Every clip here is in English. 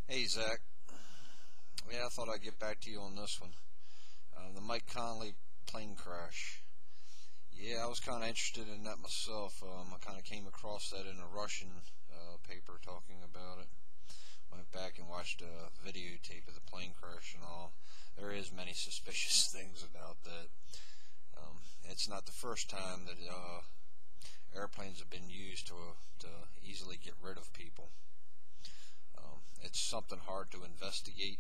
Hey Zach, yeah, I thought I'd get back to you on this one. The Mike Conley plane crash. Yeah, I was kind of interested in that myself. I kind of came across that in a Russian paper talking about it. Went back and watched a videotape of the plane crash and all. There is many suspicious things about that. It's not the first time that airplanes have been used to easily get rid of people. It's something hard to investigate.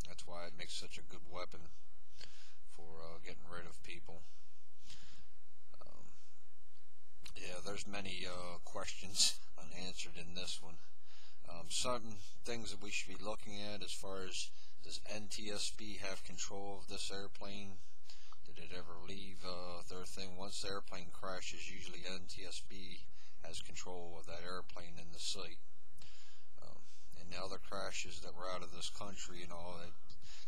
That's why it makes such a good weapon for getting rid of people. Yeah, there's many questions unanswered in this one. Certain things that we should be looking at as far as, does NTSB have control of this airplane? Did it ever leave their thing? Once the airplane crashes, usually NTSB has control of that airplane in the site. And the other crashes that were out of this country and all, it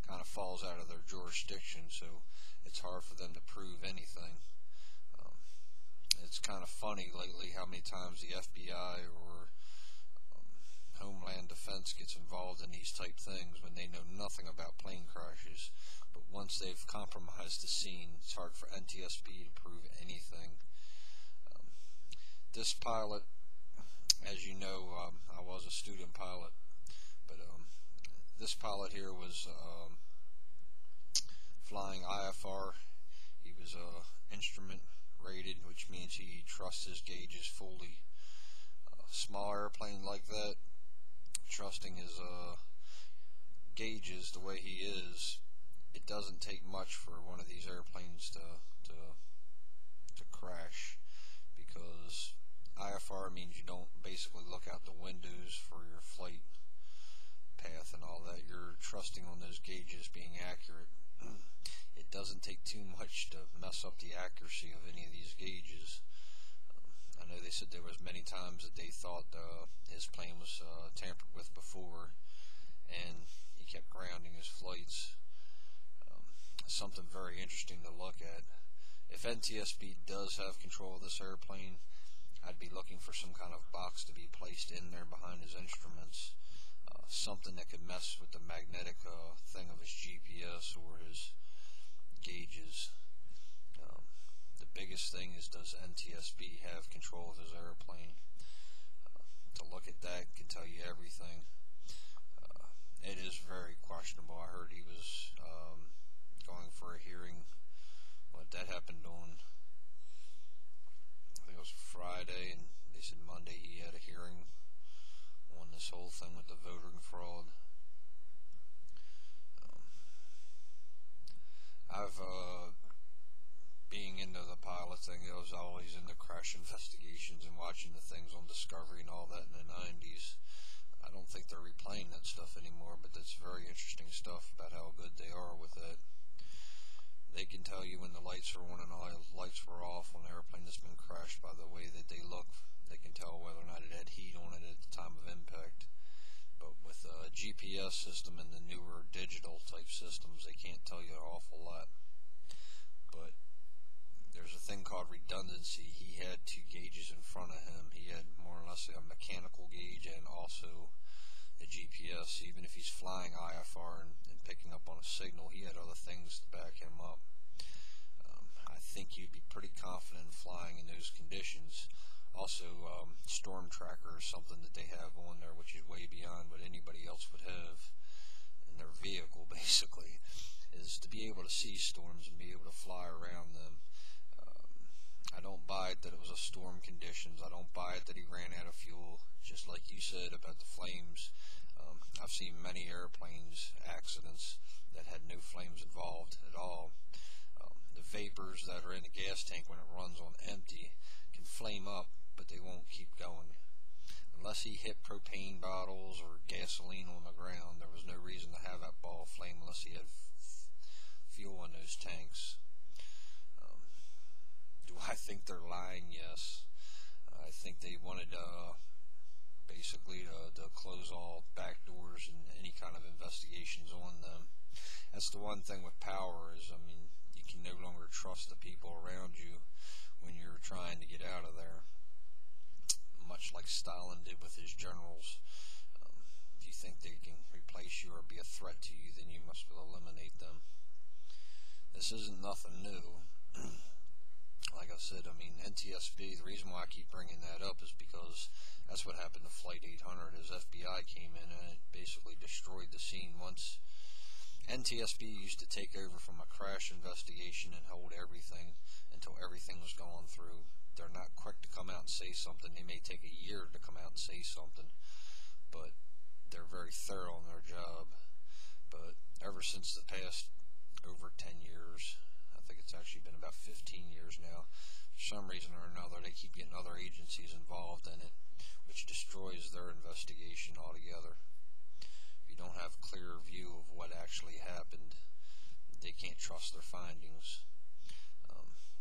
kind of falls out of their jurisdiction, so it's hard for them to prove anything. It's kind of funny lately how many times the FBI or Homeland Defense gets involved in these type things when they know nothing about plane crashes. But once they've compromised the scene, it's hard for NTSB to prove anything. This pilot, as you know, I was a student pilot, but this pilot here was flying IFR. He was instrument rated, which means he trusts his gauges fully. Small airplane like that, trusting his gauges the way he is, it doesn't take much for one of these airplanes to crash, because IFR means you don't basically look out the windows for your flight path and all that. You're trusting on those gauges being accurate. It doesn't take too much to mess up the accuracy of any of these gauges. I know they said there was many times that they thought his plane was tampered with before, and he kept grounding his flights. Something very interesting to look at. If NTSB does have control of this airplane, I'd be looking for some kind of box to be placed in there behind his instruments. Something that could mess with the magnetic thing of his GPS or his gauges. The biggest thing is, does NTSB have control of his airplane? To look at that can tell you everything. It is very questionable. I heard he was going for a hearing. What that happened on, I think it was Friday, and they said Monday he had a hearing on this whole thing with the voting fraud. I've being into the pilot thing, I was always into crash investigations and watching the things on Discovery and all that in the 90s. I don't think they're replaying that stuff anymore, but that's very interesting stuff about how good they are with it. They can tell you when the lights are on and all the lights were off on an airplane that's been crashed by the way that they look. They can tell whether or not it had heat on it at the time of impact. But with a GPS system and the newer digital type systems, they can't tell you an awful lot. But there's a thing called redundancy. He had two gauges in front of him. He had more or less a mechanical gauge and also the GPS. Even if he's flying IFR and picking up on a signal, he had other things to back him up. I think you'd be pretty confident in flying in those conditions. Also, Storm Tracker is something that they have on there, which is way beyond what anybody else would have in their vehicle, basically, is to be able to see storms and be able to fly around them. I don't buy it that it was a storm conditions. I don't buy it that he ran out of fuel. Just like you said about the flames, I've seen many airplanes accidents that had no flames involved at all. The vapors that are in the gas tank when it runs on empty can flame up, but they won't keep going. Unless he hit propane bottles or gasoline on the ground, there was no reason to have that ball flame unless he had fuel in those tanks. Do I think they're lying? Yes. I think they wanted basically to close all back doors and any kind of investigations on them. That's the one thing with power is, I mean, you can no longer trust the people around you when you're trying to get out of there. Much like Stalin did with his generals. Do you think they can a threat to you, then you must eliminate them. This isn't nothing new. Like I said, I mean, NTSB, the reason why I keep bringing that up is because that's what happened to Flight 800, is FBI came in and it basically destroyed the scene. Once NTSB used to take over from a crash investigation and hold everything until everything was gone through. They're not quick to come out and say something. They may take a year to come out and say something, but they're very thorough in their job. But ever since the past over 10 years, I think it's actually been about 15 years now, for some reason or another, they keep getting other agencies involved in it, which destroys their investigation altogether. If you don't have a clear view of what actually happened, they can't trust their findings.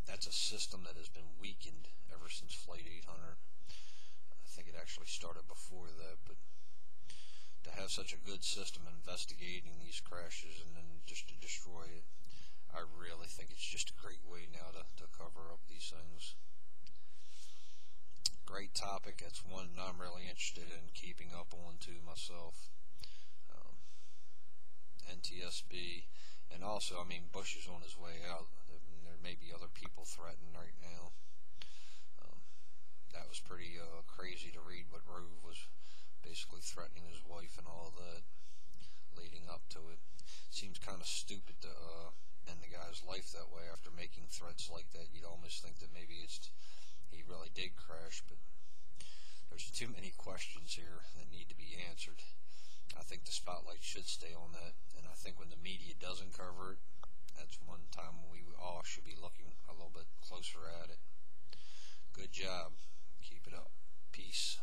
That's a system that has been weakened ever since Flight 800. I think it actually started before that, but to have such a good system investigating these crashes and then just to destroy it, I really think it's just a great way now to cover up these things. Great topic. It's one I'm really interested in keeping up on too myself. NTSB, and also, I mean, Bush is on his way out. There may be other people threatened right now. That was pretty crazy to read what Rove was basically threatening his wife and all of that leading up to it. Seems kind of stupid to end the guy's life that way after making threats like that. You'd almost think that maybe he really did crash, but there's too many questions here that need to be answered. I think the spotlight should stay on that, and I think when the media doesn't cover it, that's one time we all should be looking a little bit closer at it. Good job. Keep it up. Peace.